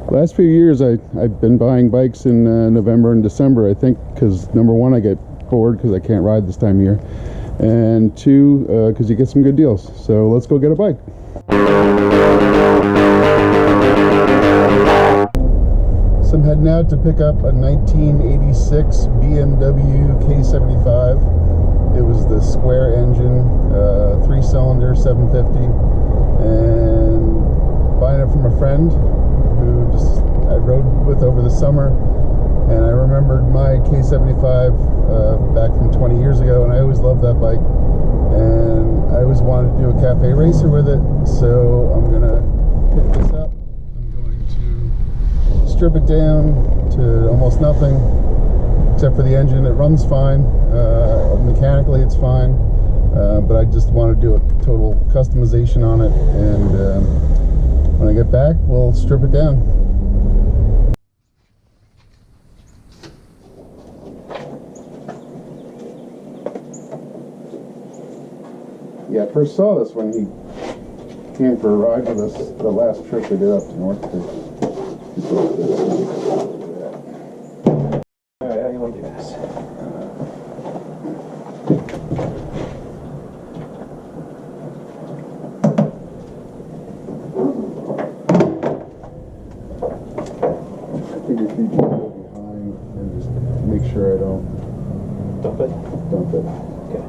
Last few years I've been buying bikes in November and December, I think, because number one, I get bored because I can't ride this time of year, and two, because you get some good deals. So let's go get a bike. So I'm heading out to pick up a 1986 BMW K75. It was the square engine, 3-cylinder, 750, and buying it from a friend who I rode with over the summer. And I remembered my K75 back from 20 years ago, and I always loved that bike. And I always wanted to do a cafe racer with it, so I'm gonna pick this up. I'm going to strip it down to almost nothing, except for the engine. It runs fine. Mechanically, it's fine. But I just want to do a total customization on it, and when I get back, we'll strip it down. Yeah, I first saw this when he came for a ride with us the last trip we did up to North Creek. Alright, how do you want to do this? I think your feet should go behind and just make sure I don't Dump it? dump it. Okay.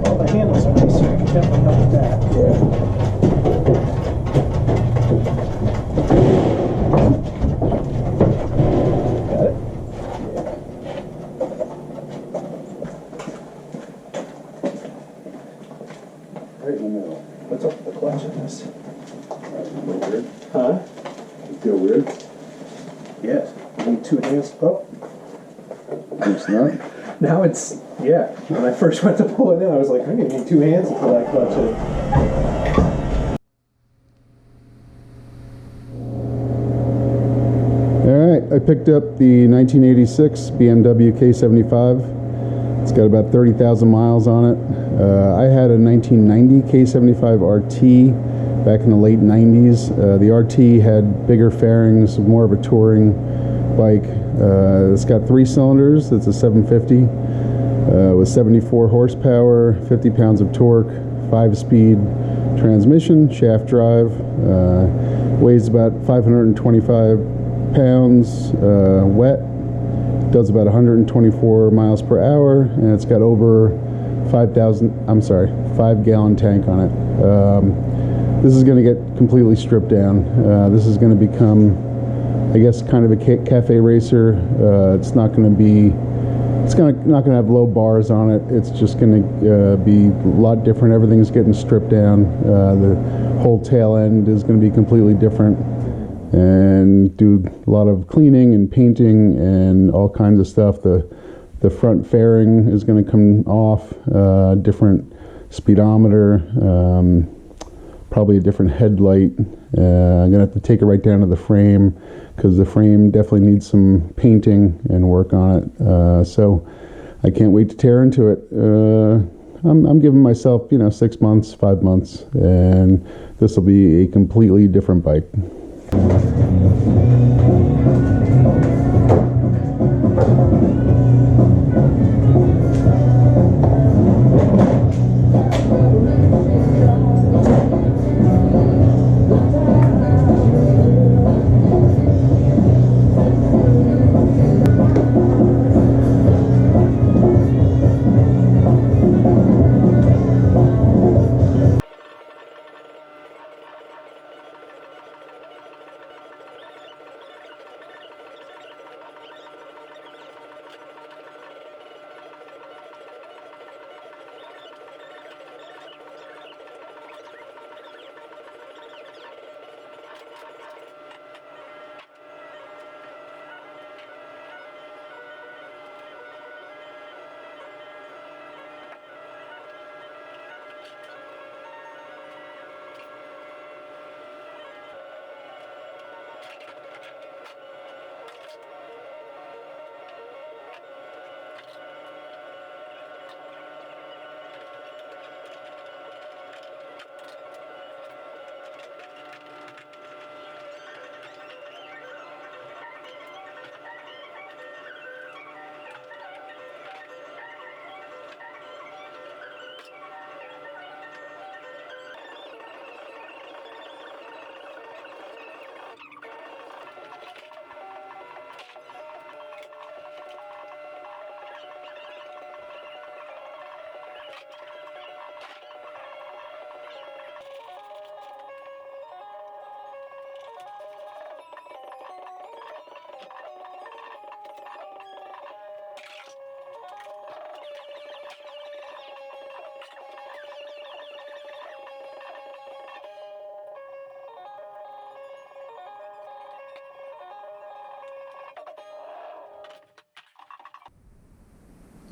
All the handles are nice here. You definitely help with that. Yeah. Got it? Right in the middle. What's up with the clutch in this? Feel weird? Huh? You feel weird? Yes. You need 2 hands. Oh, It's not. now it's, yeah. When I first went to pull it in, I was like, I'm going to need 2 hands to pull that clutch in. Alright, I picked up the 1986 BMW K75. It's got about 30,000 miles on it. I had a 1990 K75 RT back in the late 90s. The RT had bigger fairings, more of a touring bike. It's got 3 cylinders. It's a 750 with 74 horsepower, 50 pounds of torque, 5-speed transmission, shaft drive. Weighs about 525 pounds, wet. Does about 124 miles per hour, and it's got over 5 gallon tank on it. This is going to get completely stripped down. This is going to become, I guess, kind of a cafe racer. It's not going to be, not going to have low bars on it. It's just going to be a lot different. Everything's getting stripped down. The whole tail end is going to be completely different, and do a lot of cleaning and painting and all kinds of stuff. The front fairing is going to come off, different speedometer, probably a different headlight. I'm going to have to take it right down to the frame, because the frame definitely needs some painting and work on it. So I can't wait to tear into it. I'm giving myself, 6 months, 5 months, and this will be a completely different bike.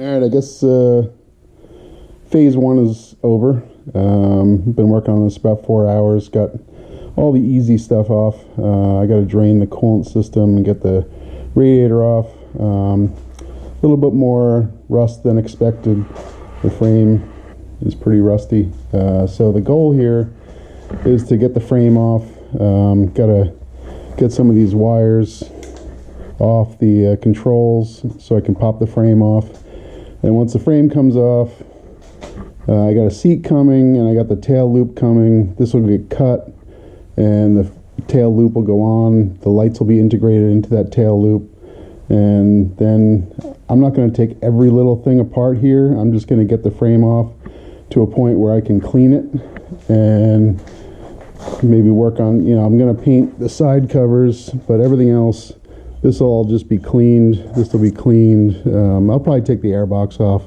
Alright, I guess phase 1 is over. Been working on this about 4 hours. Got all the easy stuff off. I got to drain the coolant system and get the radiator off. A little bit more rust than expected. The frame is pretty rusty. So the goal here is to get the frame off. Got to get some of these wires off the controls so I can pop the frame off. And once the frame comes off, I got a seat coming and I got the tail loop coming. This will get cut and the tail loop will go on. The lights will be integrated into that tail loop. And then I'm not going to take every little thing apart here. I'm just going to get the frame off to a point where I can clean it and maybe work on, I'm going to paint the side covers, but everything else, this will all just be cleaned. This will be cleaned. I'll probably take the airbox off,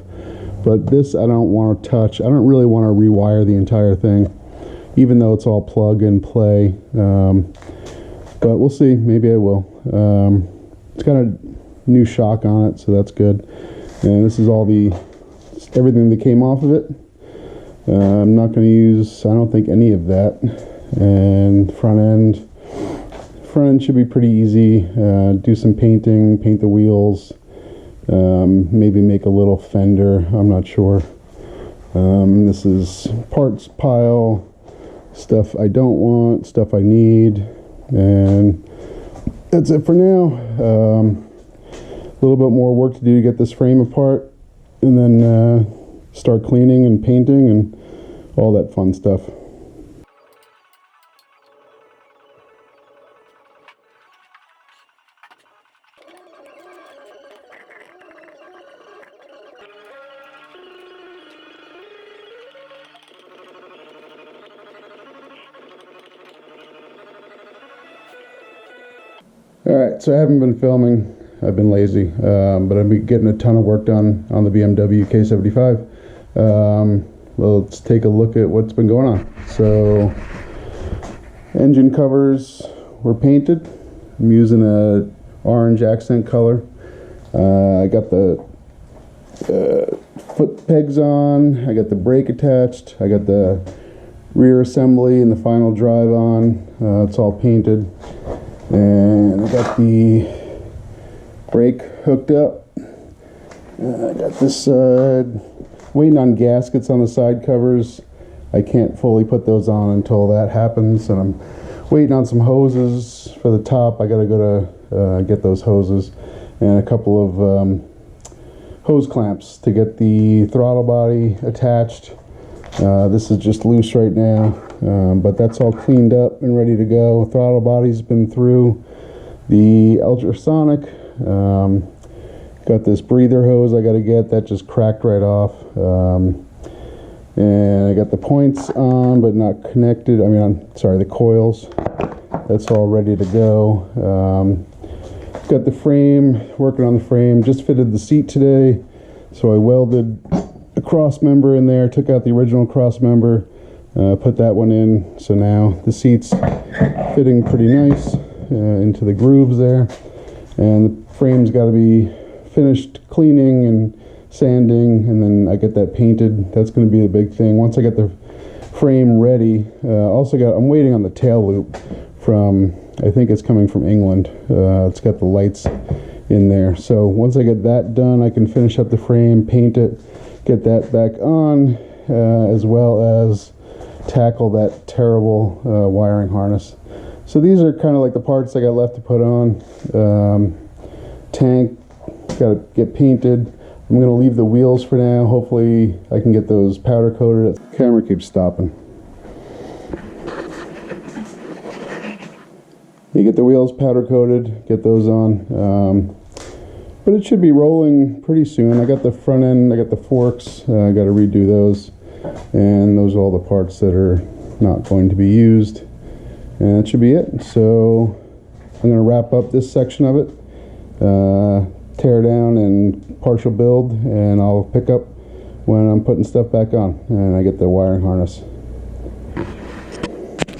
but this I don't want to touch. I don't really want to rewire the entire thing, even though it's all plug and play. But we'll see. Maybe I will. It's got a new shock on it, so that's good. And this is all everything that came off of it. I'm not going to use, I don't think, any of that. And front end should be pretty easy. Do some painting, paint the wheels, maybe make a little fender, I'm not sure. This is parts pile, stuff I don't want, stuff I need, and that's it for now. A little bit more work to do to get this frame apart, and then start cleaning and painting and all that fun stuff. Alright, so I haven't been filming. I've been lazy, but I've been getting a ton of work done on the BMW K75. Well, let's take a look at what's been going on. So, engine covers were painted. I'm using a orange accent color. I got the foot pegs on. I got the brake attached. I got the rear assembly and the final drive on. It's all painted. And I got the brake hooked up. I got this side. Waiting on gaskets on the side covers. I can't fully put those on until that happens. And I'm waiting on some hoses for the top. I got to go to get those hoses. And a couple of hose clamps to get the throttle body attached. This is just loose right now. But that's all cleaned up and ready to go. Throttle body's been through. The ultrasonic, got this breather hose I got to get. That just cracked right off. And I got the points on but not connected. The coils. That's all ready to go. Got the frame, working on the frame. Just fitted the seat today, so I welded a cross member in there, took out the original cross member, put that one in. So now the seat's fitting pretty nice into the grooves there, and the frame's got to be finished cleaning and sanding, and then I get that painted. That's going to be the big thing once I get the frame ready. I'm waiting on the tail loop from, I think it's coming from England. It's got the lights in there, so once I get that done, I can finish up the frame, paint it, get that back on, as well as tackle that terrible wiring harness. So these are kind of like the parts I got left to put on. Tank, got to get painted. I'm going to leave the wheels for now. Hopefully I can get those powder coated. The camera keeps stopping. You get the wheels powder coated, get those on. But it should be rolling pretty soon. I got the front end, I got the forks, I got to redo those. And those are all the parts that are not going to be used. And that should be it. So I'm going to wrap up this section of it. Tear down and partial build, and I'll pick up when I'm putting stuff back on and I get the wiring harness.